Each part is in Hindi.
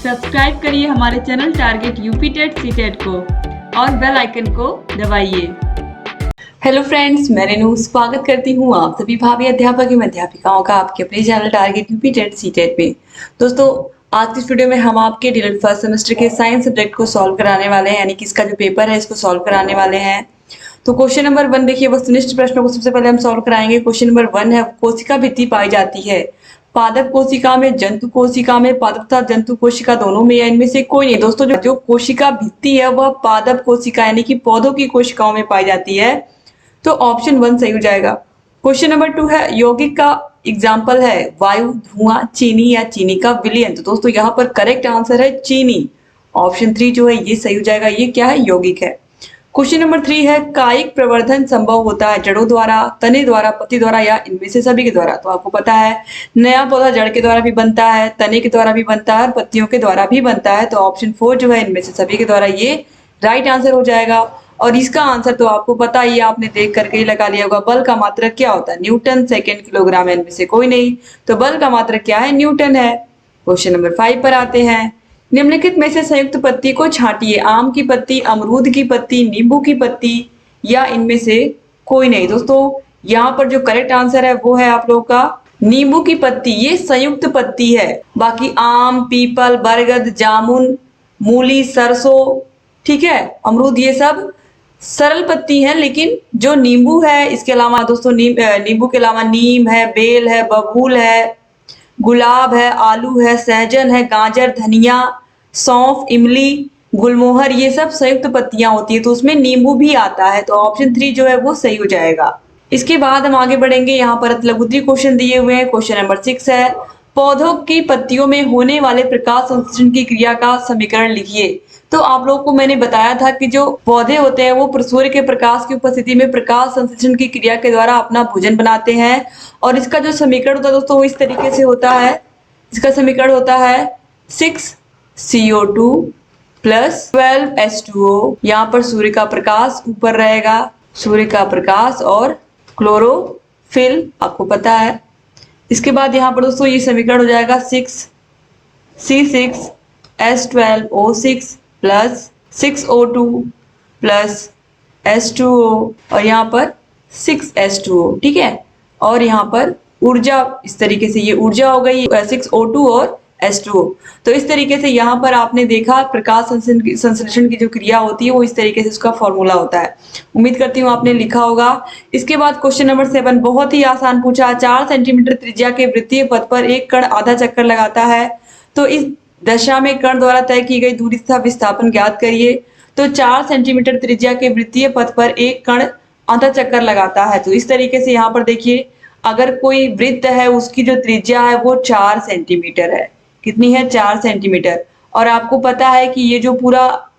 सब्सक्राइब करिए हमारे channel target UP TET C TET को और बेल आइकन को दबाइए। हेलो फ्रेंड्स, मैं रेनू स्वागत करती हूँ आप सभी भावी अध्यापक एवं अध्यापिकाओं का आपके अपने channel target UP TET C TET में। दोस्तों, आज की इस वीडियो में हम आपके डीएलएड फर्स्ट सेमेस्टर के साइंस सब्जेक्ट को सॉल्व कराने वाले हैं, यानी कि इसका जो पेपर है इसको सॉल्व कराने वाले हैं। तो क्वेश्चन नंबर 1 देखिए, वस्तुनिष्ठ प्रश्नों को सबसे पहले हम सॉल्व कराएंगे। क्वेश्चन नंबर 1 है, कोशिका भित्ति पाई जाती है पादप कोशिका में, जंतु कोशिका में, पादप तथा जंतु कोशिका दोनों में, या इनमें से कोई नहीं। दोस्तों, जो कोशिका भित्ति है वह पादप कोशिका यानी कि पौधों की कोशिकाओं में पाई जाती है, तो ऑप्शन 1 सही हो जाएगा। क्वेश्चन नंबर 2 है, यौगिक का एग्जाम्पल है वायु, धुआं, चीनी या चीनी का विलयन। तो दोस्तों, यहाँ पर करेक्ट आंसर है चीनी। ऑप्शन 3 जो है ये सही हो जाएगा। ये क्या है? यौगिक है। क्वेश्चन नंबर 3 है, कायिक प्रवर्धन संभव होता है जड़ों द्वारा, तने द्वारा, पत्ती द्वारा या इनमें से सभी के द्वारा। तो आपको पता है नया पौधा जड़ के द्वारा भी बनता है, तने के द्वारा भी बनता है और पत्तियों के द्वारा भी बनता है। तो ऑप्शन 4 जो है इनमें से सभी के द्वारा, ये राइट आंसर हो जाएगा। और इसका आंसर तो आपको पता ही, आपने देख करके ही लगा लिया होगा। बल का मात्रक क्या होता है? Newton second kilogram. इनमें से कोई नहीं, तो बल का मात्रक क्या है? न्यूटन है। क्वेश्चन नंबर 5 पर आते हैं, निम्नलिखित में से संयुक्त पत्ती को छांटिए। आम की पत्ती, अमरूद की पत्ती, नींबू की पत्ती या इनमें से कोई नहीं। दोस्तों, यहाँ पर जो करेक्ट आंसर है वो है आप लोगों का नींबू की पत्ती। ये संयुक्त पत्ती है। बाकी आम, पीपल, बरगद, जामुन, मूली, सरसों, ठीक है, अमरूद, ये सब सरल पत्ती है। लेकिन जो नींबू है, इसके अलावा दोस्तों नींबू के अलावा नीम है, बेल है, बबूल है, गुलाब है, आलू है, सहजन है, गाजर, धनिया, सौंफ, इमली, गुलमोहर, ये सब संयुक्त पत्तियां होती है, तो उसमें नींबू भी आता है। तो ऑप्शन 3 जो है वो सही हो जाएगा। इसके बाद हम आगे बढ़ेंगे। यहाँ पर लघुत्तरीय क्वेश्चन दिए हुए हैं। क्वेश्चन नंबर 6 है, पौधों की पत्तियों में होने वाले प्रकाश संश्लेषण की क्रिया का समीकरण लिखिए। तो आप लोगों को मैंने बताया था कि जो पौधे होते हैं वो सूर्य के प्रकाश की उपस्थिति में प्रकाश संश्लेषण की क्रिया के द्वारा अपना भोजन बनाते हैं। और इसका जो समीकरण होता है दोस्तों वो इस तरीके से होता है। इसका समीकरण होता है 6CO2 प्लस 12H2O। यहाँ पर सूर्य का प्रकाश ऊपर रहेगा, सूर्य का प्रकाश और क्लोरोफिल, आपको पता है। इसके बाद यहाँ पर दोस्तों ये समीकरण हो जाएगा 6C6H12O6 plus 6O2 plus H2O और यहाँ पर 6H2O, ठीक है। और यहाँ पर ऊर्जा इस तरीके से, ये ऊर्जा हो गई 6O2 और H2O। तो इस तरीके से यहाँ पर आपने देखा प्रकाश संश्लेषण की जो क्रिया होती है वो इस तरीके से उसका फॉर्मूला होता है। उम्मीद करती हूँ आपने लिखा होगा। इसके बाद क्वेश्चन नंबर 7 बहुत ही आसान पूछा। 4 सेंटीमीटर त्रिज्या के वृत्तीय पथ पर एक कण आधा चक्कर लगाता है, तो इस दशा में कण द्वारा तय की गई दूरी तथा विस्थापन ज्ञात करिए। तो 4 सेंटीमीटर त्रिज्या के वृत्तीय पथ पर एक कण आधा चक्कर लगाता है। तो इस तरीके से यहाँ पर देखिए, अगर कोई वृत्त है उसकी जो त्रिज्या है वो 4 सेंटीमीटर है। कितनी है? 4 सेंटीमीटर। और आपको पता है कि ये जो पूरा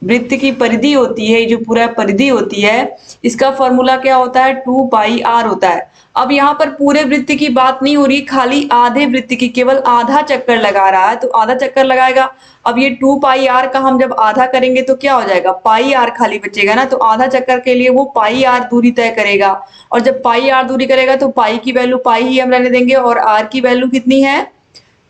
वृत्त की परिधि होती है, जो पूरा परिधि होती है, इसका फॉर्मूला क्या होता है? 2πr होता है। अब यहाँ पर पूरे वृत्त की बात नहीं हो रही, खाली आधे वृत्त की, केवल आधा चक्कर लगा रहा है, तो आधा चक्कर लगाएगा। अब ये 2πr का हम जब आधा करेंगे तो क्या हो जाएगा? πr खाली बचेगा ना, तो आधा चक्कर के लिए वो πr दूरी तय करेगा। और जब πr दूरी करेगा तो पाई की वैल्यू पाई ही हम रहने देंगे, और r की वैल्यू कितनी है?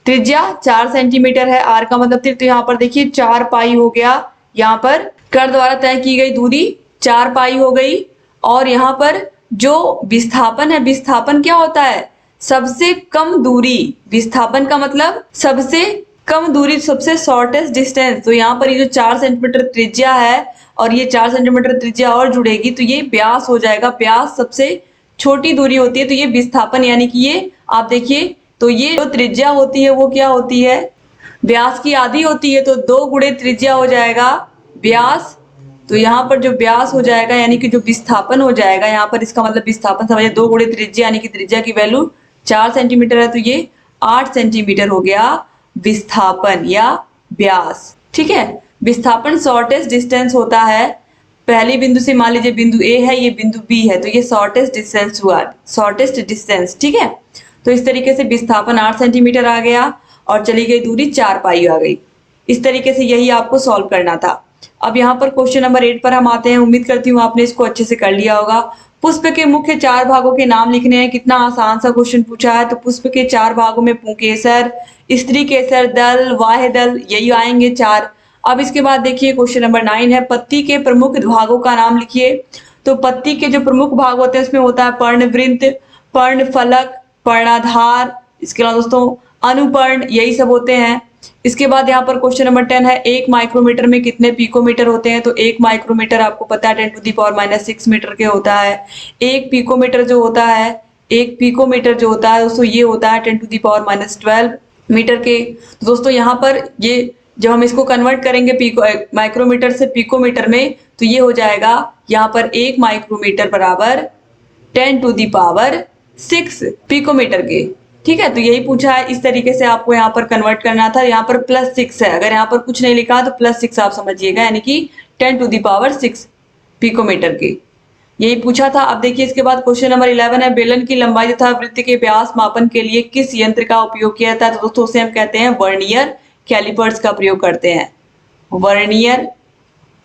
त्रिज्या 4 सेंटीमीटर है, r का मतलब तो यहाँ पर देखिए 4π हो गया। यहाँ पर कण द्वारा तय की गई दूरी 4π हो गई। और यहाँ पर जो विस्थापन है, विस्थापन क्या होता है? सबसे कम दूरी। विस्थापन का मतलब सबसे कम दूरी, सबसे शॉर्टेस्ट डिस्टेंस। तो यहाँ पर ये जो 4 सेंटीमीटर त्रिज्या है और ये 4 सेंटीमीटर त्रिज्या और जुड़ेगी तो ये व्यास हो जाएगा। व्यास सबसे छोटी दूरी होती है, तो ये विस्थापन, यानी कि ये आप देखिए, तो ये जो त्रिज्या होती है वो क्या होती है? व्यास की आधी होती है, तो 2 गुणे त्रिज्या हो जाएगा व्यास। तो यहाँ पर जो व्यास हो जाएगा यानी कि जो विस्थापन हो जाएगा, यहाँ पर इसका मतलब विस्थापन समझिए 2 गुणे त्रिज्या, यानी कि त्रिज्या की वैल्यू 4 सेंटीमीटर है, तो ये 8 सेंटीमीटर हो गया विस्थापन या व्यास, ठीक है। विस्थापन शॉर्टेस्ट डिस्टेंस होता है। पहली बिंदु से मान लीजिए बिंदु ए है, ये बिंदु बी है, तो ये शॉर्टेस्ट डिस्टेंस हुआ, शॉर्टेस्ट डिस्टेंस, ठीक है। तो इस तरीके से विस्थापन 8 सेंटीमीटर आ गया और चली गई दूरी 4π आ गई। इस तरीके से यही आपको सॉल्व करना था। अब यहाँ पर क्वेश्चन नंबर 8 पर हम आते हैं। उम्मीद करती हूँ आपने इसको अच्छे से कर लिया होगा। पुष्प के मुख्य 4 भागों के नाम लिखने हैं। कितना आसान सा क्वेश्चन पूछा है। तो पुष्प के 4 भागों में पुंकेसर, स्त्री केसर दल, वाह्य दल, यही आएंगे 4। अब इसके बाद देखिए क्वेश्चन नंबर 9 है, पत्ती के प्रमुख भागों का नाम लिखिए। तो पत्ती के जो प्रमुख भाग होते हैं उसमें होता है पर्णवृंत, पर्णफलक, पर्णाधार, इसके अलावा दोस्तों अनुपर्ण, यही सब होते हैं। इसके बाद यहाँ पर क्वेश्चन नंबर 10 है, 1 माइक्रोमीटर में कितने पिकोमीटर होते हैं? तो 1 माइक्रोमीटर आपको पता है 10⁻⁻6 मीटर के होता है। एक पिकोमीटर जो होता है, एक पिकोमीटर जो होता है दोस्तों ये होता है 10⁻12 मीटर के। तो दोस्तों यहाँ पर ये जब हम इसको कन्वर्ट करेंगे माइक्रोमीटर से पिकोमीटर में, तो ये हो जाएगा यहाँ पर 1 माइक्रोमीटर बराबर 10⁻6 पिकोमीटर के। ठीक है, तो यही पूछा है, इस तरीके से आपको यहाँ पर कन्वर्ट करना था। यहाँ पर +6 है, अगर यहाँ पर कुछ नहीं लिखा तो +6 आप समझिएगा, यानी कि 10⁻6 पिकोमीटर के, यही पूछा था। अब देखिए इसके बाद क्वेश्चन नंबर 11 है, बेलन की लंबाई तथा वृत्त के व्यास मापन के लिए किस यंत्र का उपयोग किया जाता है? तो दोस्तों उसे हम कहते हैं वर्नियर कैलिपर्स का प्रयोग करते हैं, वर्नियर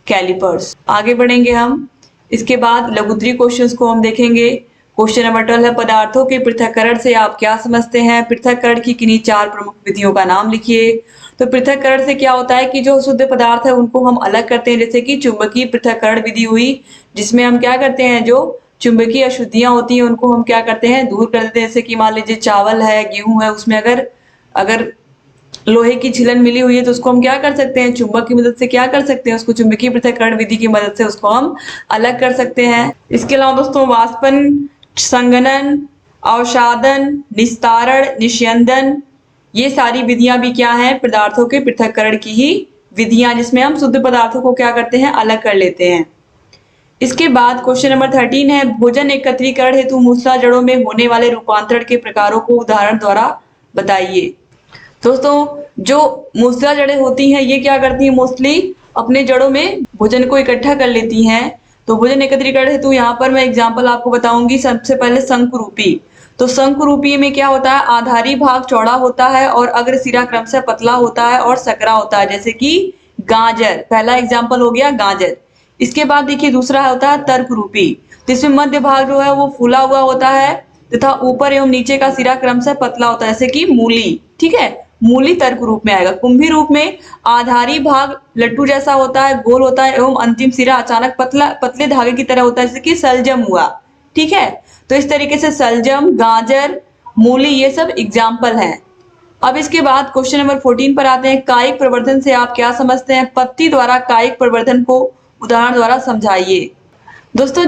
कैलिपर्स। आगे बढ़ेंगे हम, इसके बाद लघुत्तरी क्वेश्चंस को हम देखेंगे। क्वेश्चन नंबर 12 है, पदार्थों के पृथक्करण से आप क्या समझते हैं? पृथक्करण की किन्हीं 4 प्रमुख विधियों का नाम लिखिए। तो पृथक्करण से क्या होता है कि जो शुद्ध पदार्थ है उनको हम अलग करते हैं, जैसे कि चुंबकीय पृथक्करण विधि हुई, जिसमें हम क्या करते हैं, जो चुंबकीय अशुद्धियां होती हैं उनको हम क्या करते हैं, दूर कर देते हैं। जैसे कि मान लीजिए चावल है, गेहूं है, उसमें अगर लोहे की छिलन मिली हुई है तो उसको हम क्या कर सकते हैं, चुंबक की मदद से क्या कर सकते हैं, उसको चुंबकीय पृथक्करण विधि की मदद से उसको हम अलग कर सकते हैं। इसके अलावा दोस्तों वाष्पन, संघनन, अवसादन, निस्तारण, निस्यंदन, ये सारी विधियां भी क्या हैं, पदार्थों के पृथक्करण की ही विधियां, जिसमें हम शुद्ध पदार्थों को क्या करते हैं, अलग कर लेते हैं। इसके बाद क्वेश्चन नंबर 13 है, भोजन एकत्रीकरण हेतु मूसला जड़ों में होने वाले रूपांतरण के प्रकारों को उदाहरण द्वारा बताइए। दोस्तों जो मूसला जड़ें होती हैं ये क्या करती हैं, मोस्टली अपने जड़ों में भोजन को इकट्ठा कर लेती हैं। तो भोजन एकत्रीकरण हेतु यहाँ पर मैं एग्जांपल आपको बताऊंगी। सबसे पहले शंकुरूपी। तो शंकुरूपी में क्या होता है, आधारी भाग चौड़ा होता है और अग्रसिरा क्रमशः पतला होता है और सकरा होता है, जैसे कि गाजर, पहला एग्जाम्पल हो गया गाजर। इसके बाद देखिए दूसरा होता है तर्करूपी। तो इसमें मध्य भाग जो है वो फूला हुआ होता है तथा ऊपर एवं नीचे का सिरा क्रमशः पतला होता है, जैसे कि मूली। ठीक है, मूली तर्क रूप में आएगा। कुंभी रूप में आधारी भाग लट्टू जैसा होता है, गोल होता है एवं अंतिम सिरा अचानक पतले धागे की तरह होता है, जैसे कि सलजम हुआ। ठीक है, तो इस तरीके से सलजम, गाजर, मूली, ये सब एग्जाम्पल हैं। अब इसके बाद क्वेश्चन नंबर 14 पर आते हैं, कायिक प्रवर्धन से आप क्या समझते हैं? पत्ती द्वारा कायिक प्रवर्धन को उदाहरण द्वारा समझाइए। दोस्तों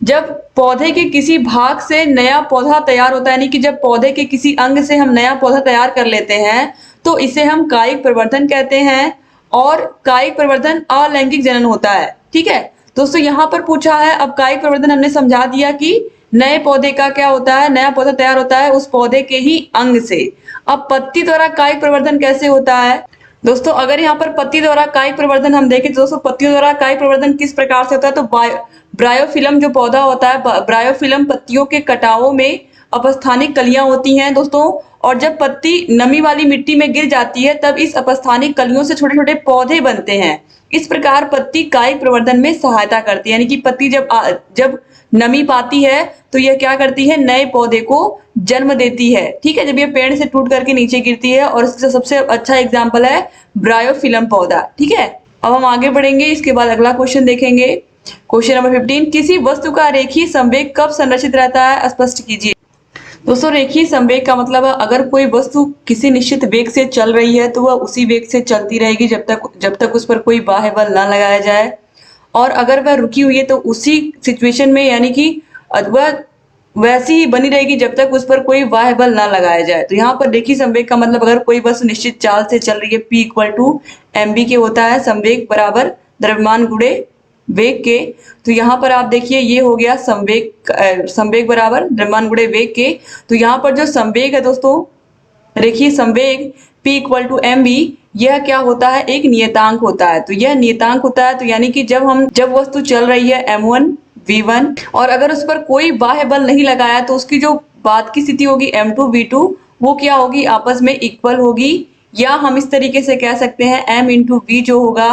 जब पौधे के किसी भाग से नया पौधा तैयार होता है, यानी कि जब पौधे के किसी अंग से हम नया पौधा तैयार कर लेते हैं तो इसे हम कायिक प्रवर्धन कहते हैं। और कायिक प्रवर्धन अलैंगिक जनन होता है। ठीक है दोस्तों, यहाँ पर पूछा है, अब कायिक प्रवर्धन हमने समझा दिया कि नए पौधे का क्या होता है, नया पौधा तैयार होता है उस पौधे के ही अंग से। अब पत्ती द्वारा कायिक प्रवर्धन कैसे होता है? दोस्तों अगर यहाँ पर पत्ती द्वारा कायिक प्रवर्धन हम देखें तो दोस्तों पत्तियों द्वारा कायिक प्रवर्धन किस प्रकार से होता है, तो ब्रायोफिलम जो पौधा होता है, ब्रायोफिलम पत्तियों के कटावों में अपस्थानिक कलियां होती हैं दोस्तों। और जब पत्ती नमी वाली मिट्टी में गिर जाती है तब इस अपस्थानिक कलियों से छोटे छोटे पौधे बनते हैं। इस प्रकार पत्ती कायिक प्रवर्धन में सहायता करती है, यानी कि पत्ती जब नमी पाती है तो यह क्या करती है, नए पौधे को जन्म देती है। ठीक है, जब ये पेड़ से टूट करके नीचे गिरती है, और इसका सबसे अच्छा एग्जाम्पल है ब्रायोफिलम पौधा। ठीक है, अब हम आगे बढ़ेंगे, इसके बाद अगला क्वेश्चन देखेंगे। क्वेश्चन नंबर 15, किसी वस्तु का रेखीय संवेग कब संरक्षित रहता है, स्पष्ट कीजिए। दोस्तों रेखीय संवेग का मतलब है अगर कोई वस्तु किसी निश्चित वेग से चल रही है तो वह उसी वेग से चलती रहेगी जब तक उस पर कोई बाह्य बल ना लगाया जाए। और अगर वह रुकी हुई है तो उसी सिचुएशन में, यानी कि वह वैसी ही बनी रहेगी जब तक उस पर कोई बाह्य बल ना लगाया जाए। तो यहाँ पर रेखीय संवेग का मतलब अगर कोई वस्तु निश्चित चाल से चल रही है, P = mv के होता है, संवेग बराबर द्रव्यमान गुणे वेग के। तो यहाँ पर आप देखिए ये हो गया संवेग बराबर द्रव्यमान गुणे वेग के। तो यहाँ पर जो संवेग है दोस्तों, रेखीय संवेग P = mv, यह क्या होता है, एक नियतांक होता है। तो यह नियतांक होता है, तो यानी कि जब वस्तु चल रही है m1 v1 और अगर उस पर कोई बाह्य बल नहीं लगाया तो उसकी जो बाद की स्थिति होगी m2 v2 वो क्या होगी, आपस में इक्वल होगी। या हम इस तरीके से कह सकते हैं m × v जो होगा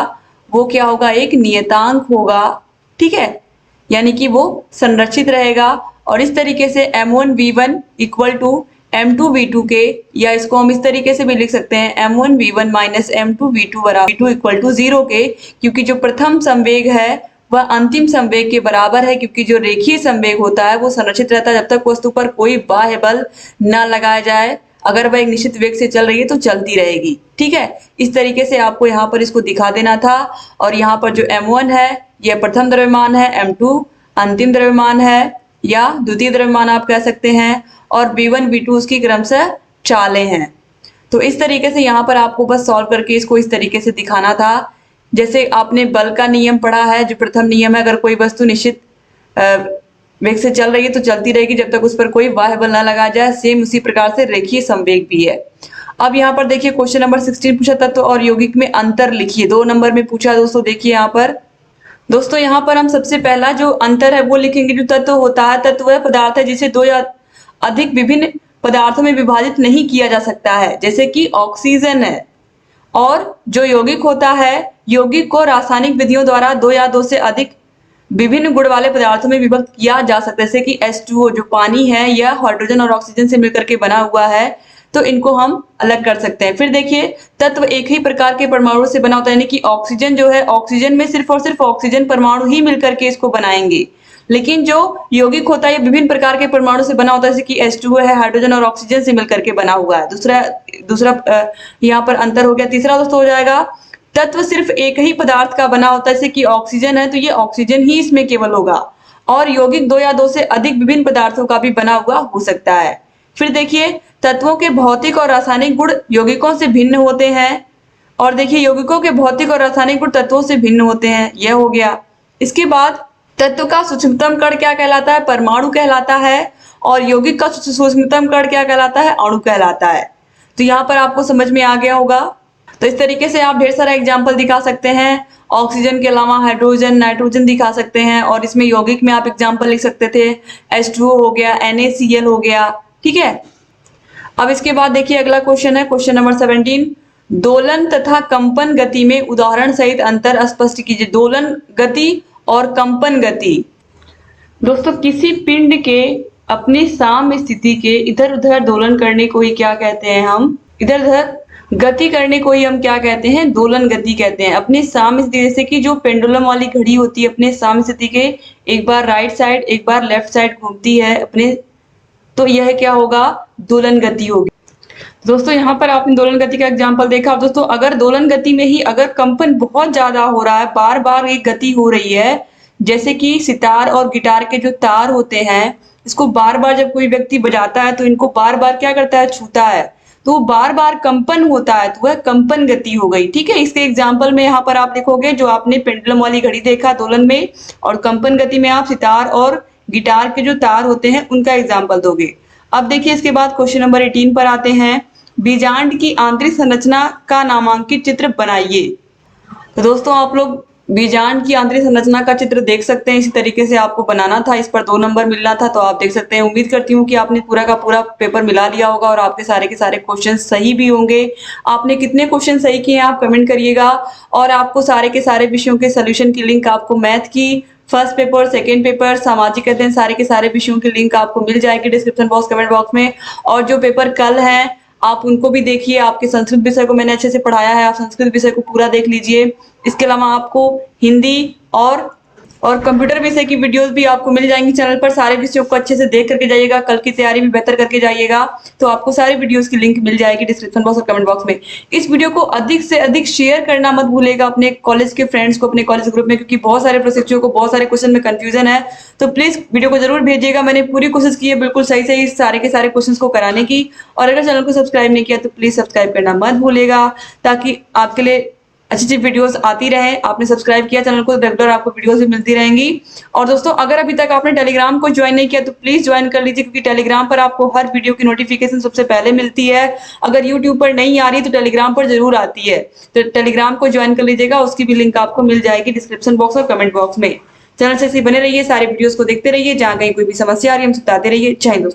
वो क्या होगा, एक नियतांक होगा। ठीक है, यानी कि वो संरक्षित रहेगा। और इस तरीके से m1 v1 = M2V2 के, या इसको हम इस तरीके से भी लिख सकते हैं M1V1 माइनस M2V2 बराबर V2 इक्वल टू 0 के, क्योंकि जो प्रथम संवेग है वह अंतिम संवेग के बराबर है, क्योंकि जो रेखीय संवेग होता है वो संरक्षित रहता है जब तक वस्तु पर कोई बाह्य बल न लगाया जाए। अगर वह एक निश्चित वेग से चल रही है तो चलती रहेगी। ठीक है, इस तरीके से आपको यहाँ पर इसको दिखा देना था। और यहाँ पर जो M1 है यह प्रथम द्रव्यमान है, M2 अंतिम द्रव्यमान है या द्वितीय द्रव्यमान आप कह सकते हैं, और V1 V2 उसकी क्रमशः चालें हैं। तो इस तरीके से यहाँ पर आपको बस सॉल्व करके इसको इस तरीके से दिखाना था। जैसे आपने बल का नियम पढ़ा है, जो प्रथम नियम है, अगर कोई वस्तु निश्चित वेग से चल रही है तो चलती रहेगी जब तक उस पर कोई बाह्य बल न लगाया जाए। सेम उसी प्रकार से रेखीय संवेग भी है। अब यहाँ पर देखिए क्वेश्चन नंबर 16 पूछा तत्व और यौगिक में अंतर लिखिए। 2 नंबर में पूछा दोस्तों। देखिए यहाँ पर दोस्तों, यहाँ पर हम सबसे पहला जो अंतर है वो लिखेंगे। जो तत्व होता है, तत्व वह पदार्थ है जिसे 2 या अधिक विभिन्न पदार्थों में विभाजित नहीं किया जा सकता है, जैसे कि ऑक्सीजन है। और जो यौगिक होता है, यौगिक को रासायनिक विधियों द्वारा 2 या 2 से अधिक विभिन्न गुण वाले पदार्थों में विभक्त किया जा सकता है, जैसे कि H2O जो पानी है यह हाइड्रोजन और ऑक्सीजन से मिलकर के बना हुआ है, तो इनको हम अलग कर सकते हैं। फिर देखिए, तत्व एक ही प्रकार के परमाणु से बना होता है, यानी कि ऑक्सीजन जो है, ऑक्सीजन में सिर्फ और सिर्फ ऑक्सीजन परमाणु ही मिलकर के इसको बनाएंगे। लेकिन जो यौगिक होता है ये विभिन्न प्रकार के परमाणु से बना होता है, जैसे कि H2O है, हाइड्रोजन और ऑक्सीजन से मिलकर के बना हुआ है। दूसरा यहाँ पर अंतर हो गया। तीसरा दोस्तों हो जाएगा, तत्व सिर्फ एक ही पदार्थ का बना होता है, जैसे कि ऑक्सीजन है तो ये ऑक्सीजन ही इसमें केवल होगा। और यौगिक 2 या 2 से अधिक विभिन्न पदार्थों का भी बना हुआ हो सकता है। फिर देखिए, तत्वों के भौतिक और रासायनिक गुण यौगिकों से भिन्न होते हैं। और देखिए, यौगिकों के भौतिक और रासायनिक गुण तत्वों से भिन्न होते हैं, यह हो गया। इसके बाद तत्व का सूक्ष्मतम कण क्या कहलाता है? परमाणु कहलाता है। और यौगिक का सूक्ष्मतम कण क्या कहलाता है? अणु कहलाता है। तो यहाँ पर आपको समझ में आ गया होगा। तो इस तरीके से आप ढेर सारा एग्जाम्पल दिखा सकते हैं। ऑक्सीजन के अलावा हाइड्रोजन, नाइट्रोजन दिखा सकते हैं। और इसमें यौगिक में आप एग्जाम्पल लिख सकते थे, H2O हो गया, NaCl हो गया। ठीक है, अब इसके बाद देखिए अगला क्वेश्चन है, क्वेश्चन नंबर 17। दोलन तथा कंपन गति में उदाहरण सहित अंतर स्पष्ट कीजिए। दोलन गति और कंपन गति। दोस्तों, किसी पिंड के अपनी साम्य स्थिति के इधर उधर दोलन करने को ही क्या कहते हैं? हम इधर उधर गति करने को ही हम क्या कहते हैं? दोलन गति कहते हैं। अपने साम्य स्थिति, जैसे कि जो पेंडुलम वाली घड़ी होती है, अपने साम्य स्थिति के एक बार राइट साइड एक बार लेफ्ट साइड घूमती है अपने, तो यह क्या होगा? दोलन गति होगी। दोस्तों, यहाँ पर आपने दोलन गति का एग्जाम्पल देखा। दोस्तों, अगर दोलन गति में ही अगर कंपन बहुत ज्यादा हो रहा है, बार बार एक गति हो रही है, जैसे कि सितार और गिटार के जो तार होते हैं, इसको बार बार जब कोई व्यक्ति बजाता है तो इनको बार बार क्या करता है? छूता है, तो बार बार कंपन होता है, तो वह कंपन गति हो गई। ठीक है, इसके एग्जाम्पल में यहाँ पर आप देखोगे, जो आपने पेंडुलम वाली घड़ी देखा दोलन में, और कंपन गति में आप सितार और गिटार के जो तार होते हैं उनका एग्जाम्पल दोगे। अब देखिए इसके बाद क्वेश्चन नंबर 18 पर आते हैं। बीजांड की आंतरिक संरचना का नामांकित चित्र बनाइए। तो दोस्तों, आप लोग बीजांड की आंतरिक संरचना का चित्र देख सकते हैं। इसी तरीके से आपको बनाना था, इस पर 2 नंबर मिलना था, तो आप देख सकते हैं। उम्मीद करती हूँ कि आपने पूरा का पूरा पेपर मिला लिया होगा और आपके सारे के सारे क्वेश्चन सही भी होंगे। आपने कितने क्वेश्चन सही किए हैं आप कमेंट करिएगा। और आपको सारे के सारे विषयों के सोल्यूशन की लिंक आपको मैथ की फर्स्ट पेपर, सेकेंड पेपर, सामाजिक अध्ययन, सारे के सारे विषयों की लिंक आपको मिल जाएगी डिस्क्रिप्शन बॉक्स, कमेंट बॉक्स में। और जो पेपर कल है आप उनको भी देखिए। आपके संस्कृत विषय को मैंने अच्छे से पढ़ाया है, आप संस्कृत विषय को पूरा देख लीजिए। इसके अलावा आपको हिंदी और कंप्यूटर विषय की वीडियोस भी आपको मिल जाएंगी चैनल पर। सारे विषयों को अच्छे से देख करके जाइएगा, कल की तैयारी भी बेहतर करके जाइएगा। तो आपको सारी वीडियोस की लिंक मिल जाएगी डिस्क्रिप्शन बॉक्स और कमेंट बॉक्स में। इस वीडियो को अधिक से अधिक शेयर करना मत भूलेगा अपने कॉलेज के फ्रेंड्स को, अपने कॉलेज ग्रुप में, क्योंकि बहुत सारे प्रशिक्षकों को बहुत सारे क्वेश्चन में कंफ्यूजन है। तो प्लीज वीडियो को जरूर भेजिएगा। मैंने पूरी कोशिश की है बिल्कुल सही सही सारे के सारे क्वेश्चन को कराने की। और अगर चैनल को सब्सक्राइब नहीं किया तो प्लीज सब्सक्राइब करना मत भूलेगा, ताकि आपके लिए अच्छी अच्छी वीडियोस आती रहे। आपने सब्सक्राइब किया चैनल को, रेगुलर आपको वीडियोस भी मिलती रहेंगी। और दोस्तों, अगर अभी तक आपने टेलीग्राम को ज्वाइन नहीं किया तो प्लीज ज्वाइन कर लीजिए, क्योंकि टेलीग्राम पर आपको हर वीडियो की नोटिफिकेशन सबसे पहले मिलती है। अगर यूट्यूब पर नहीं आ रही तो टेलीग्राम पर जरूर आती है, तो टेलीग्राम को ज्वाइन कर लीजिएगा। उसकी भी लिंक आपको मिल जाएगी डिस्क्रिप्शन बॉक्स और कमेंट बॉक्स में। चैनल से बने रहिए, सारे वीडियोस को देखते रहिए। जहाँ कहीं कोई भी समस्या आ रही है हमसे बताते रहिए। जय हिंद दोस्तों।